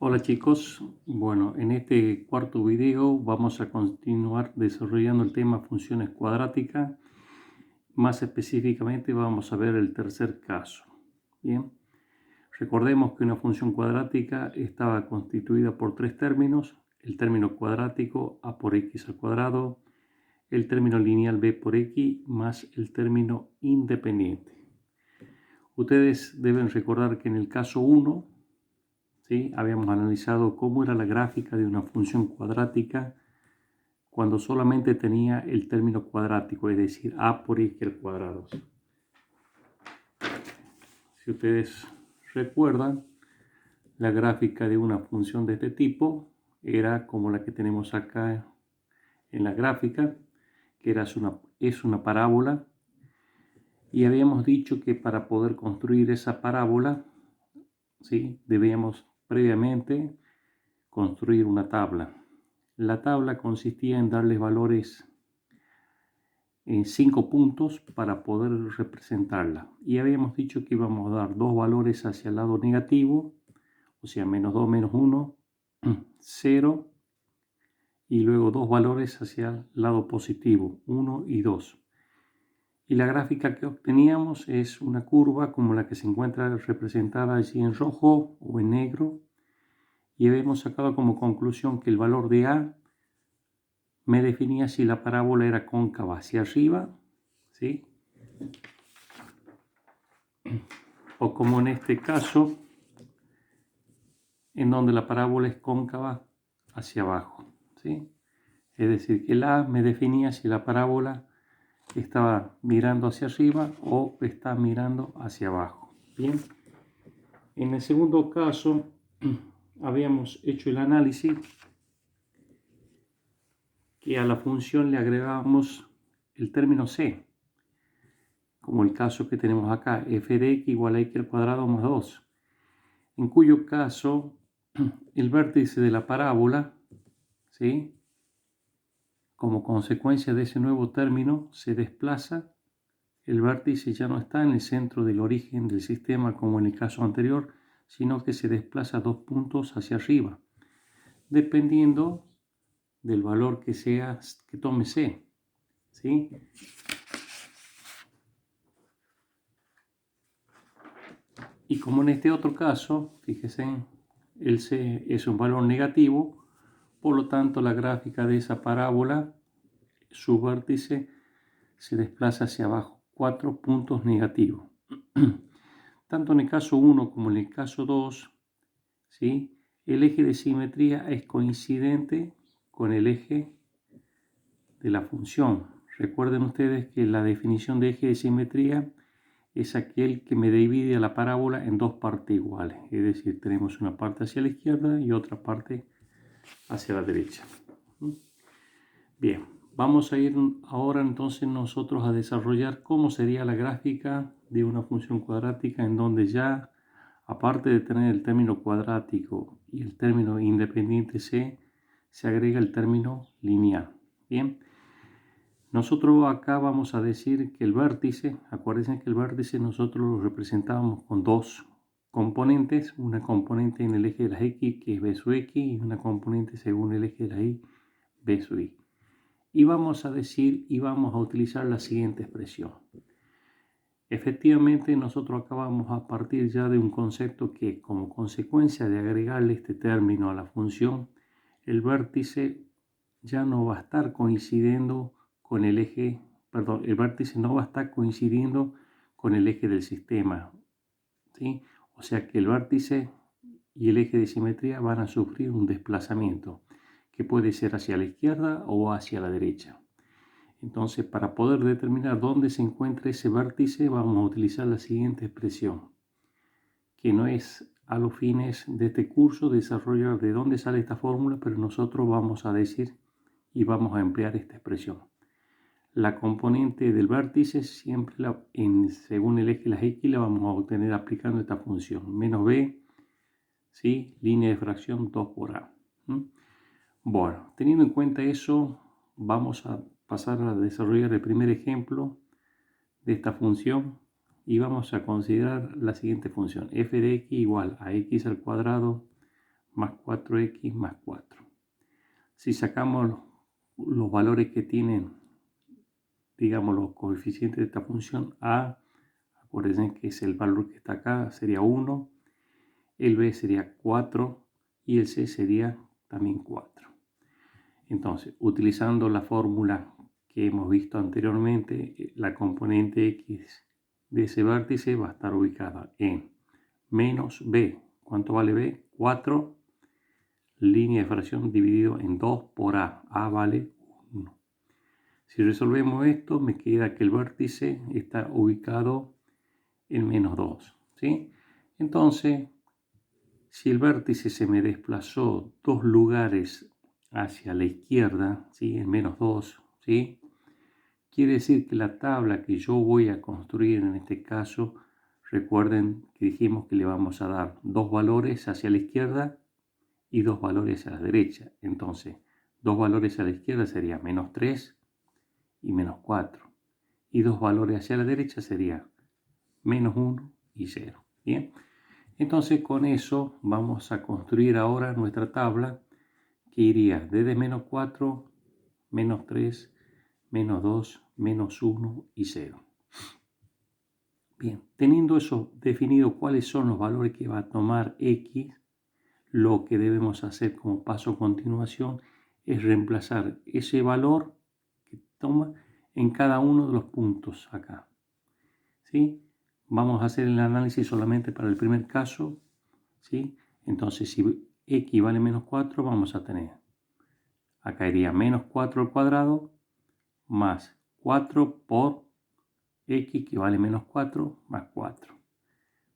Hola chicos, bueno, en este cuarto video vamos a continuar desarrollando el tema funciones cuadráticas. Más específicamente vamos a ver el tercer caso. Bien, recordemos que una función cuadrática estaba constituida por tres términos: el término cuadrático a por x al cuadrado, el término lineal b por x más el término independiente. Ustedes deben recordar que en el caso 1, ¿sí?, habíamos analizado cómo era la gráfica de una función cuadrática cuando solamente tenía el término cuadrático, es decir, a por x al cuadrado. Si ustedes recuerdan, la gráfica de una función de este tipo era como la que tenemos acá en la gráfica, que es una parábola, y habíamos dicho que para poder construir esa parábola, ¿sí?, debíamos previamente construir una tabla. La tabla consistía en darles valores en 5 puntos para poder representarla. Y habíamos dicho que íbamos a dar dos valores hacia el lado negativo, o sea, menos 2, menos 1, 0, y luego dos valores hacia el lado positivo, 1 y 2. Y la gráfica que obteníamos es una curva como la que se encuentra representada allí en rojo o en negro. Y habíamos sacado como conclusión que el valor de A me definía si la parábola era cóncava hacia arriba, ¿sí?, o como en este caso, en donde la parábola es cóncava hacia abajo, ¿sí? Es decir, que el A me definía si la parábola estaba mirando hacia arriba o está mirando hacia abajo. Bien, en el segundo caso habíamos hecho el análisis que a la función le agregábamos el término C, como el caso que tenemos acá, f de x igual a x al cuadrado más 2, en cuyo caso el vértice de la parábola, ¿sí?, como consecuencia de ese nuevo término, se desplaza. El vértice ya no está en el centro del origen del sistema como en el caso anterior, sino que se desplaza 2 puntos hacia arriba, dependiendo del valor que tome C, ¿sí? Y como en este otro caso, fíjense, el C es un valor negativo, por lo tanto la gráfica de esa parábola, su vértice se desplaza hacia abajo, 4 puntos negativos. Tanto en el caso 1 como en el caso 2, ¿sí?, el eje de simetría es coincidente con el eje de la función. Recuerden ustedes que la definición de eje de simetría es aquel que me divide a la parábola en dos partes iguales. Es decir, tenemos una parte hacia la izquierda y otra parte hacia la derecha. Bien, vamos a ir ahora entonces nosotros a desarrollar cómo sería la gráfica de una función cuadrática en donde ya, aparte de tener el término cuadrático y el término independiente C, se agrega el término lineal. Bien, nosotros acá vamos a decir que el vértice, acuérdense que el vértice nosotros lo representábamos con dos componentes, una componente en el eje de las X que es B sub X y una componente según el eje de la Y, B sub Y. Y vamos a decir y vamos a utilizar la siguiente expresión. Efectivamente, nosotros acá vamos a partir ya de un concepto que, como consecuencia de agregarle este término a la función, el vértice ya no va a estar coincidiendo con el eje, el vértice no va a estar coincidiendo con el eje del sistema, ¿sí? O sea que el vértice y el eje de simetría van a sufrir un desplazamiento que puede ser hacia la izquierda o hacia la derecha. Entonces, para poder determinar dónde se encuentra ese vértice, vamos a utilizar la siguiente expresión, que no es a los fines de este curso desarrollar de dónde sale esta fórmula, pero nosotros vamos a decir y vamos a emplear esta expresión. La componente del vértice siempre según el eje de las X la vamos a obtener aplicando esta función, menos b, ¿sí?, línea de fracción 2 por a. Bueno, teniendo en cuenta eso, vamos a pasar a desarrollar el primer ejemplo de esta función y vamos a considerar la siguiente función: f de x igual a x al cuadrado más 4x más 4. Si sacamos los valores que tienen, digamos, los coeficientes de esta función a, acuérdense que es el valor que está acá, sería 1, el b sería 4 y el c sería también 4. Entonces, utilizando la fórmula que hemos visto anteriormente, la componente x de ese vértice va a estar ubicada en menos b. ¿Cuánto vale b? 4, línea de fracción dividido en 2 por a. A vale 1. Si resolvemos esto, me queda que el vértice está ubicado en menos 2. ¿Sí? Entonces, si el vértice se me desplazó 2 lugares hacia la izquierda, ¿sí? En menos 2, ¿sí? Quiere decir que la tabla que yo voy a construir en este caso, recuerden que dijimos que le vamos a dar 2 valores hacia la izquierda y 2 valores a la derecha. Entonces, 2 valores a la izquierda sería menos 3 y menos 4. Y 2 valores hacia la derecha sería menos 1 y 0. Bien. Entonces con eso vamos a construir ahora nuestra tabla que iría desde menos 4, menos 3, menos 2, menos 1 y 0. Bien, teniendo eso definido cuáles son los valores que va a tomar x, lo que debemos hacer como paso a continuación es reemplazar ese valor que toma en cada uno de los puntos acá. ¿Sí? Vamos a hacer el análisis solamente para el primer caso. ¿Sí? Entonces, si x vale menos 4, vamos a tener, acá iría menos 4 al cuadrado más 4 por x que vale menos 4 más 4.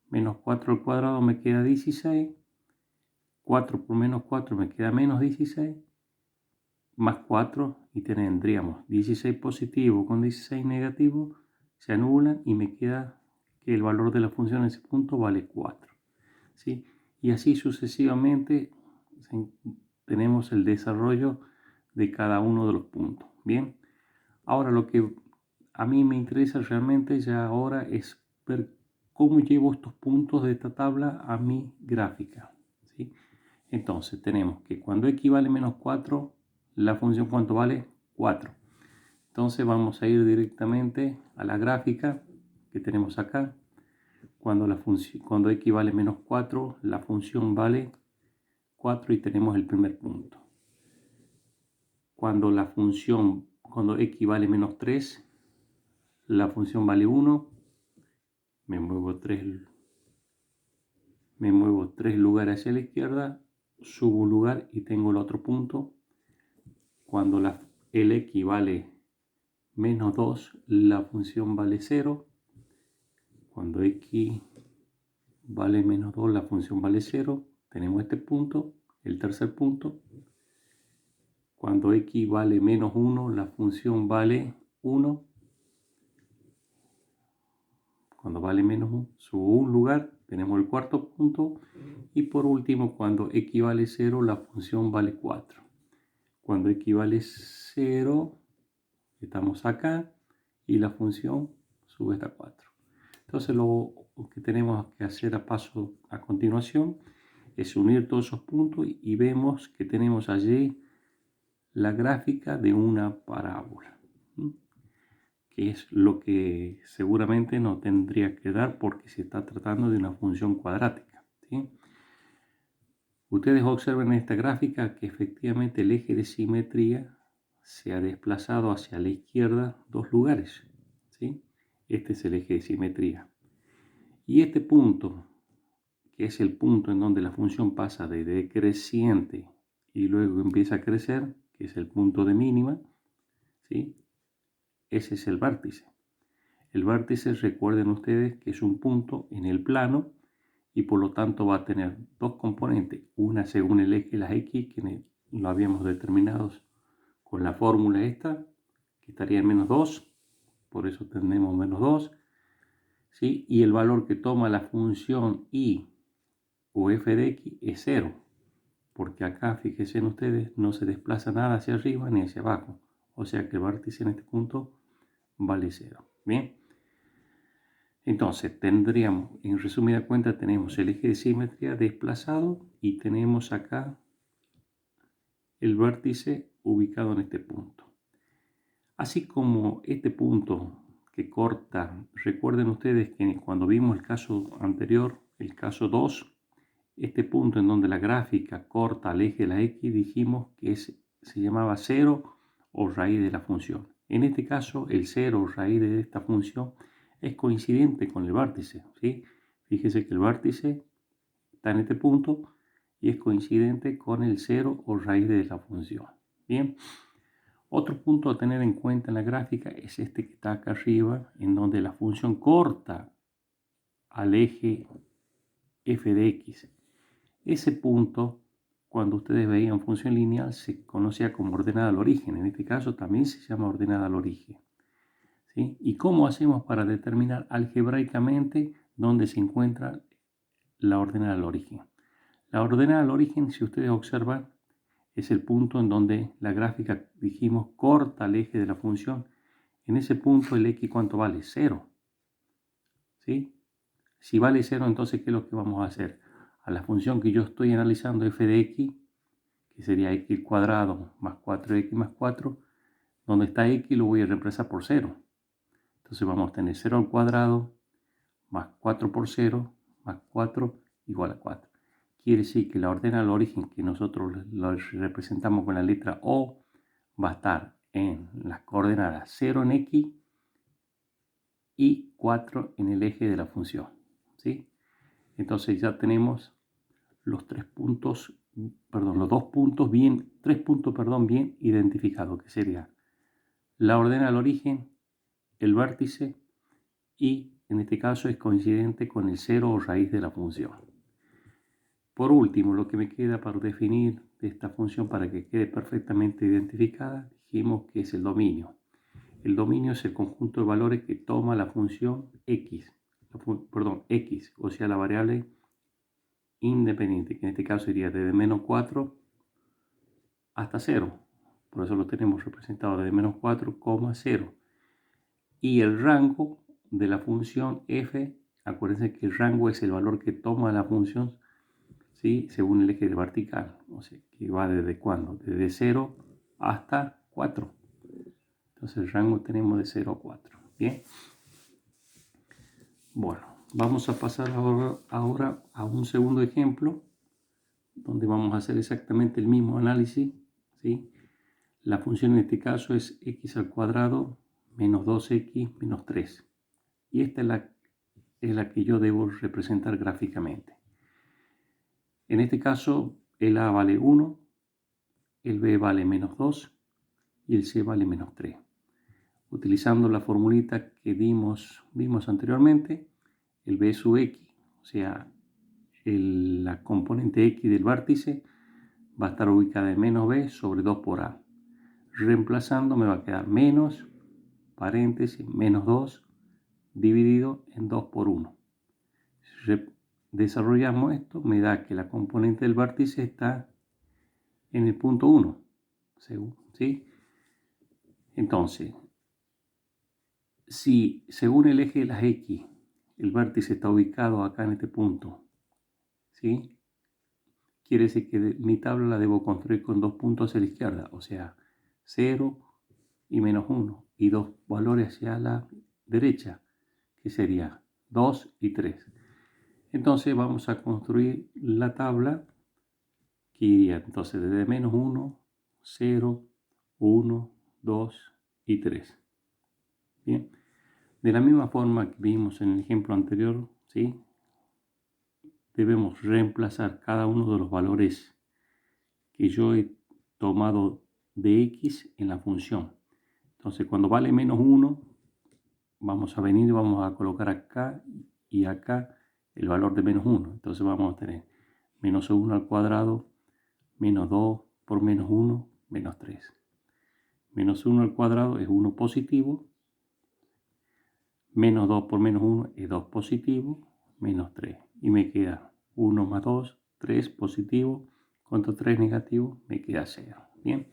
Menos 4 al cuadrado me queda 16. 4 por menos 4 me queda menos 16. Más 4 y tendríamos 16 positivo con 16 negativo. Se anulan y me queda que el valor de la función en ese punto vale 4. ¿Sí? Y así sucesivamente tenemos el desarrollo de cada uno de los puntos. Bien, ahora lo que a mí me interesa realmente ya ahora es ver cómo llevo estos puntos de esta tabla a mi gráfica. ¿Sí? Entonces tenemos que cuando x vale menos 4, la función ¿cuánto vale? 4. Entonces vamos a ir directamente a la gráfica que tenemos acá. Cuando x vale menos 4, la función vale 4 y tenemos el primer punto. Cuando x vale menos 3, la función vale 1. Me muevo 3 lugares hacia la izquierda, subo un lugar y tengo el otro punto. Cuando el x vale menos 2, la función vale 0. Cuando x vale menos 2, la función vale 0. Tenemos este punto, el tercer punto. Cuando x vale menos 1, la función vale 1. Cuando vale menos 1, subo un lugar, tenemos el cuarto punto. Y por último, cuando x vale 0, la función vale 4. Cuando x vale 0, estamos acá y la función sube hasta 4. Entonces lo que tenemos que hacer a continuación es unir todos esos puntos y vemos que tenemos allí la gráfica de una parábola, que es lo que seguramente no tendría que dar porque se está tratando de una función cuadrática. ¿Sí? Ustedes observen en esta gráfica que efectivamente el eje de simetría se ha desplazado hacia la izquierda 2 lugares. ¿Sí? Este es el eje de simetría. Y este punto, que es el punto en donde la función pasa de decreciente y luego empieza a crecer, que es el punto de mínima, ¿sí? Ese es el vértice. El vértice, recuerden ustedes que es un punto en el plano y por lo tanto va a tener dos componentes, una según el eje, las x, que lo habíamos determinado con la fórmula esta, que estaría en menos 2, por eso tenemos menos 2, ¿sí? Y el valor que toma la función y o f de x es 0, porque acá, fíjense en ustedes, no se desplaza nada hacia arriba ni hacia abajo, o sea que el vértice en este punto vale 0. Bien, Entonces tendríamos, en resumida cuenta, tenemos el eje de simetría desplazado y tenemos acá el vértice ubicado en este punto. Así como este punto que corta, recuerden ustedes que cuando vimos el caso anterior, el caso 2, este punto en donde la gráfica corta al eje de la x, dijimos que se llamaba cero o raíz de la función. En este caso, el cero o raíz de esta función es coincidente con el vértice, ¿sí? Fíjese que el vértice está en este punto y es coincidente con el cero o raíz de la función. Bien. Otro punto a tener en cuenta en la gráfica es este que está acá arriba, en donde la función corta al eje f de x. Ese punto, cuando ustedes veían función lineal, se conocía como ordenada al origen. En este caso también se llama ordenada al origen. ¿Sí? ¿Y cómo hacemos para determinar algebraicamente dónde se encuentra la ordenada al origen? La ordenada al origen, si ustedes observan, es el punto en donde la gráfica, dijimos, corta el eje de la función. En ese punto el x, ¿cuánto vale? 0. ¿Sí? Si vale 0, entonces, ¿qué es lo que vamos a hacer? A la función que yo estoy analizando, f de x, que sería x al cuadrado más 4x más 4, donde está x lo voy a reemplazar por 0. Entonces vamos a tener 0 al cuadrado más 4 por 0 más 4 igual a 4. Quiere decir que la ordenada al origen que nosotros lo representamos con la letra O va a estar en las coordenadas 0 en x y 4 en el eje de la función. ¿Sí? Entonces ya tenemos los tres puntos, los dos puntos bien, tres puntos, bien identificados, que sería la ordenada al origen, el vértice y en este caso es coincidente con el cero o raíz de la función. Por último, lo que me queda para definir esta función para que quede perfectamente identificada, dijimos que es el dominio. El dominio es el conjunto de valores que toma la función x, x, o sea, la variable independiente, que en este caso iría desde menos 4 hasta 0. Por eso lo tenemos representado desde menos 4, 0. Y el rango de la función f, acuérdense que el rango es el valor que toma la función, ¿sí? Según el eje vertical, o sea, que va desde cuándo, desde 0 hasta 4. Entonces el rango tenemos de 0 a 4. Bien. Bueno, vamos a pasar ahora a un segundo ejemplo, donde vamos a hacer exactamente el mismo análisis, ¿sí? La función en este caso es x al cuadrado menos 2x menos 3. Y esta es la que yo debo representar gráficamente. En este caso, el a vale 1, el b vale menos 2 y el c vale menos 3. Utilizando la formulita que vimos anteriormente, el b sub x, o sea, la componente x del vértice, va a estar ubicada en menos b sobre 2 por a. Reemplazando me va a quedar menos, paréntesis, menos 2, dividido en 2 por 1. Si desarrollamos esto, me da que la componente del vértice está en el punto 1. ¿Sí? Entonces, si según el eje de las x, el vértice está ubicado acá en este punto, ¿sí? Quiere decir que mi tabla la debo construir con dos puntos hacia la izquierda, o sea, 0 y menos 1, y dos valores hacia la derecha, que sería 2 y 3. Entonces vamos a construir la tabla que iría entonces desde menos 1, 0, 1, 2 y 3. Bien, de la misma forma que vimos en el ejemplo anterior, ¿sí? Debemos reemplazar cada uno de los valores que yo he tomado de x en la función. Entonces cuando vale menos 1, vamos a venir y vamos a colocar acá y acá el valor de menos 1. Entonces vamos a tener menos 1 al cuadrado, menos 2 por menos 1, menos 3. Menos 1 al cuadrado es 1 positivo, menos 2 por menos 1 es 2 positivo, menos 3. Y me queda 1 más 2, 3 positivo, contra 3 negativo, me queda 0. Bien,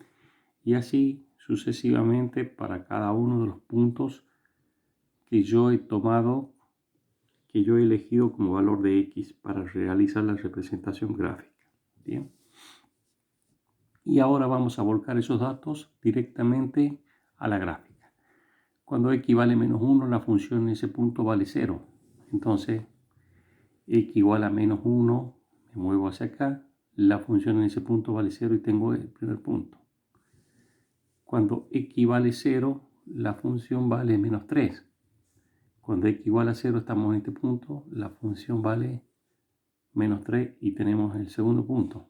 y así sucesivamente para cada uno de los puntos que yo he tomado que yo he elegido como valor de x para realizar la representación gráfica. Bien. Y ahora vamos a volcar esos datos directamente a la gráfica. Cuando x vale menos 1, la función en ese punto vale 0. Entonces, x igual a menos 1, me muevo hacia acá, la función en ese punto vale 0 y tengo el primer punto. Cuando x vale 0, la función vale menos 3. Cuando x igual a 0 estamos en este punto, la función vale menos 3 y tenemos el segundo punto.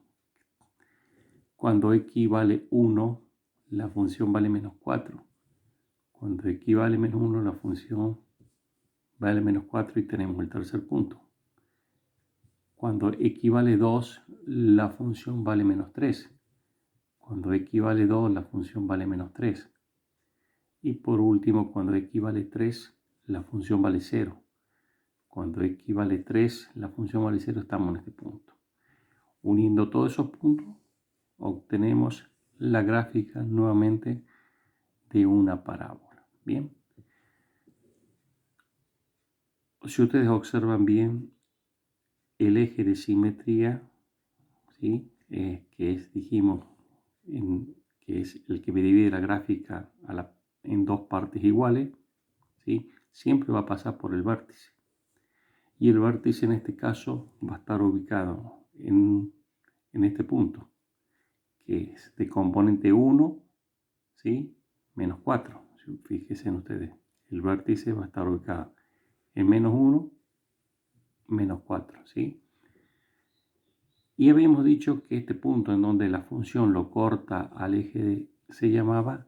Cuando x vale 1, la función vale menos 4. Cuando x vale menos 1, la función vale menos 4 y tenemos el tercer punto. Cuando x vale 2, la función vale menos 3. Cuando x vale 2, la función vale menos 3. Y por último, cuando x vale 3, la función vale 0. Cuando x vale 3, la función vale 0, estamos en este punto. Uniendo todos esos puntos, obtenemos la gráfica nuevamente de una parábola. Bien. Si ustedes observan bien, el eje de simetría, ¿sí? Dijimos, que es el que me divide la gráfica en dos partes iguales, ¿sí? Siempre va a pasar por el vértice. Y el vértice en este caso va a estar ubicado en este punto, que es de componente 1, ¿sí? Menos 4. Fíjense en ustedes, el vértice va a estar ubicado en menos 1, menos 4, ¿sí? Y habíamos dicho que este punto en donde la función lo corta al eje se llamaba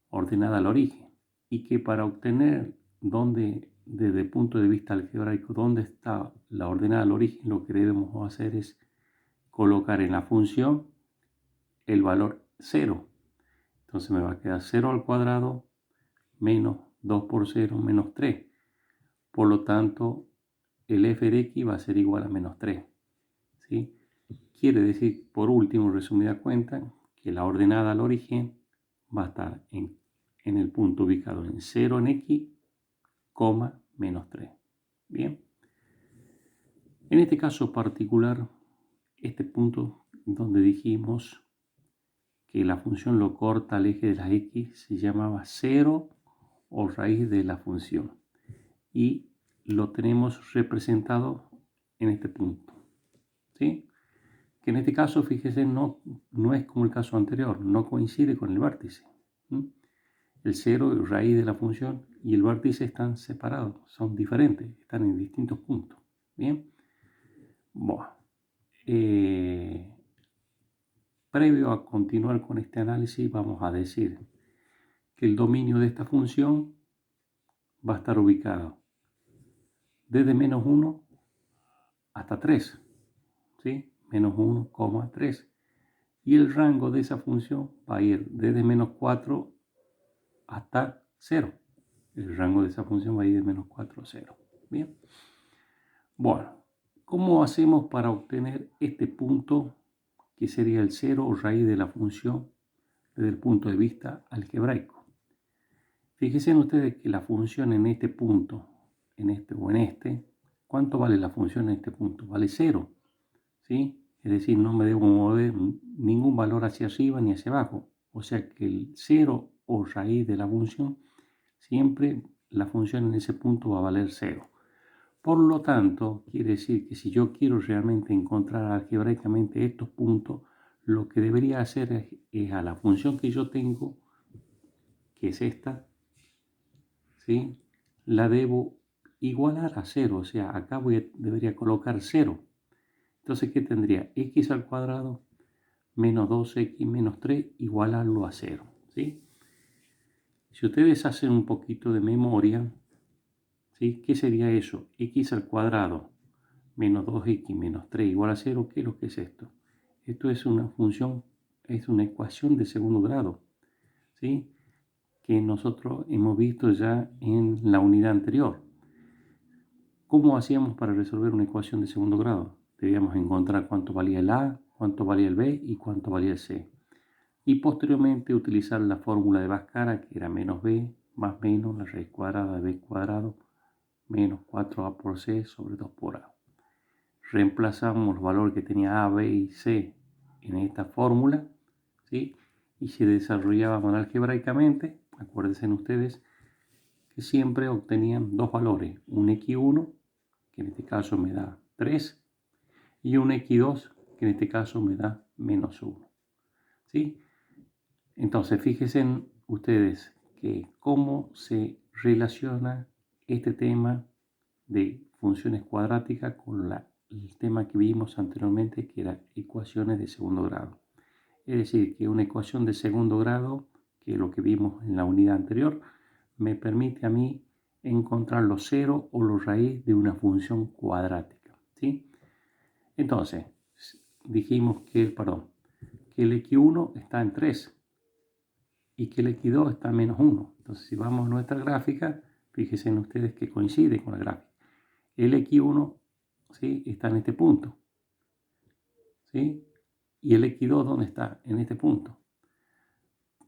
ordenada al origen, y que para obtener desde el punto de vista algebraico dónde está la ordenada al origen, lo que debemos hacer es colocar en la función el valor 0. Entonces me va a quedar 0 al cuadrado menos 2 por 0 menos 3. Por lo tanto, el f de x va a ser igual a menos 3. ¿Sí? Quiere decir, por último, resumida cuenta, que la ordenada al origen va a estar en el punto ubicado en 0 en x, menos 3. Bien. En este caso particular, este punto donde dijimos que la función lo corta al eje de la x se llamaba 0 o raíz de la función. Y lo tenemos representado en este punto. ¿Sí? Que en este caso, fíjese, no es como el caso anterior, no coincide con el vértice. El 0 es raíz de la función y el vértice están separados, son diferentes, están en distintos puntos. Bien. Bueno, previo a continuar con este análisis, vamos a decir que el dominio de esta función va a estar ubicado desde menos 1 hasta 3, ¿sí? Menos 1, 3. Y el rango de esa función va a ir desde menos 4 hasta 0. El rango de esa función va a ir de menos 4 a 0. Bien. Bueno, ¿cómo hacemos para obtener este punto que sería el 0 o raíz de la función desde el punto de vista algebraico? Fíjense ustedes que la función en este punto, ¿cuánto vale la función en este punto? Vale 0, ¿sí? Es decir, no me debo mover ningún valor hacia arriba ni hacia abajo. O sea que el 0 o raíz de la función, siempre la función en ese punto va a valer 0. Por lo tanto, quiere decir que si yo quiero realmente encontrar algebraicamente estos puntos, lo que debería hacer es a la función que yo tengo, que es esta, ¿sí? La debo igualar a 0, o sea, acá debería colocar 0. Entonces, ¿qué tendría? X al cuadrado menos 2x menos 3, igualarlo a 0, ¿sí? Si ustedes hacen un poquito de memoria, ¿sí? ¿Qué sería eso? X al cuadrado menos 2x menos 3 igual a 0, ¿qué es lo que es esto? Esto es una función, es una ecuación de segundo grado, ¿sí? Que nosotros hemos visto ya en la unidad anterior. ¿Cómo hacíamos para resolver una ecuación de segundo grado? Debíamos encontrar cuánto valía el A, cuánto valía el B y cuánto valía el C. Y posteriormente utilizar la fórmula de Bhaskara, que era menos B más menos la raíz cuadrada de B cuadrado menos 4a por c sobre 2 por a. Reemplazamos los valores que tenía a, b y c en esta fórmula, ¿sí? Y se desarrollaban algebraicamente. Acuérdense ustedes que siempre obtenían dos valores, un x1, que en este caso me da 3, y un x2, que en este caso me da menos 1. ¿Sí? Entonces, fíjense ustedes que cómo se relaciona este tema de funciones cuadráticas con el tema que vimos anteriormente, que era ecuaciones de segundo grado. Es decir, que una ecuación de segundo grado, que es lo que vimos en la unidad anterior, me permite a mí encontrar los ceros o los raíces de una función cuadrática. ¿Sí? Entonces, dijimos que el x1 está en 3 y que el x2 está en menos 1. Entonces, si vamos a nuestra gráfica, fíjense en ustedes que coincide con la gráfica. El x1, ¿sí?, está en este punto, ¿sí? Y el x2, ¿dónde está? En este punto.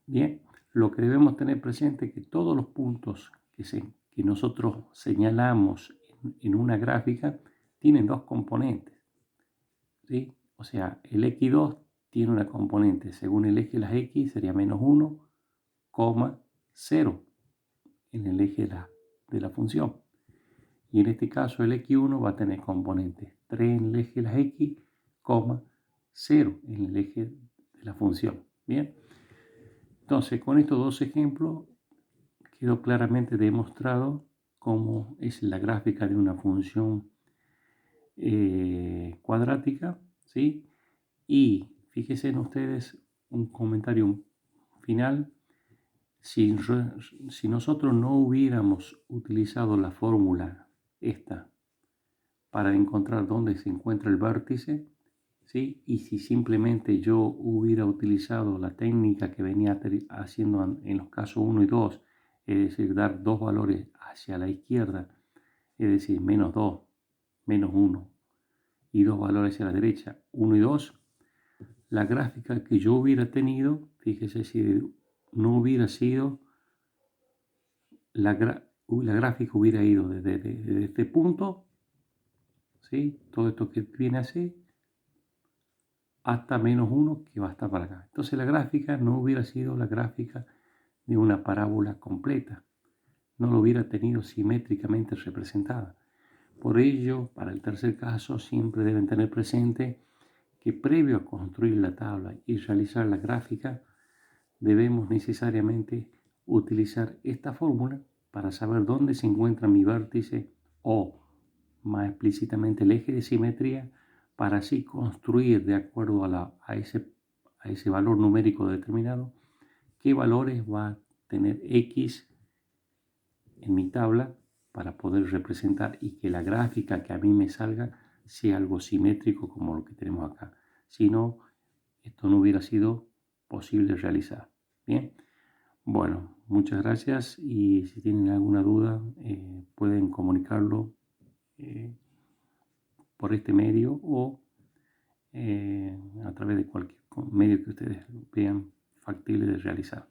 Bien, lo que debemos tener presente es que todos los puntos que nosotros señalamos en una gráfica tienen dos componentes, ¿sí? O sea, el x2 tiene una componente, según el eje de las x, sería menos 1, 0 en el eje de la función. Y en este caso el x1 va a tener componentes 3 en el eje de las x, 0 en el eje de la función. Bien, entonces con estos dos ejemplos quedó claramente demostrado cómo es la gráfica de una función cuadrática, ¿sí? Y fíjense en ustedes un comentario final. Si nosotros no hubiéramos utilizado la fórmula esta para encontrar dónde se encuentra el vértice, ¿sí?, y si simplemente yo hubiera utilizado la técnica que venía haciendo en los casos 1 y 2, es decir, dar dos valores hacia la izquierda, es decir, menos 2, menos 1, y dos valores hacia la derecha, 1 y 2, la gráfica que yo hubiera tenido, fíjese si no hubiera sido, la gráfica hubiera ido desde este punto, ¿sí?, todo esto que viene así, hasta menos 1, que va a estar para acá. Entonces la gráfica no hubiera sido la gráfica de una parábola completa, no lo hubiera tenido simétricamente representada. Por ello, para el tercer caso, siempre deben tener presente que previo a construir la tabla y realizar la gráfica, debemos necesariamente utilizar esta fórmula para saber dónde se encuentra mi vértice o, más explícitamente, el eje de simetría, para así construir de acuerdo a ese valor numérico determinado qué valores va a tener X en mi tabla para poder representar y que la gráfica que a mí me salga sea algo simétrico como lo que tenemos acá. Si no, esto no hubiera sido posible realizar. Bien, bueno, muchas gracias y si tienen alguna duda pueden comunicarlo por este medio o a través de cualquier medio que ustedes vean factible de realizar.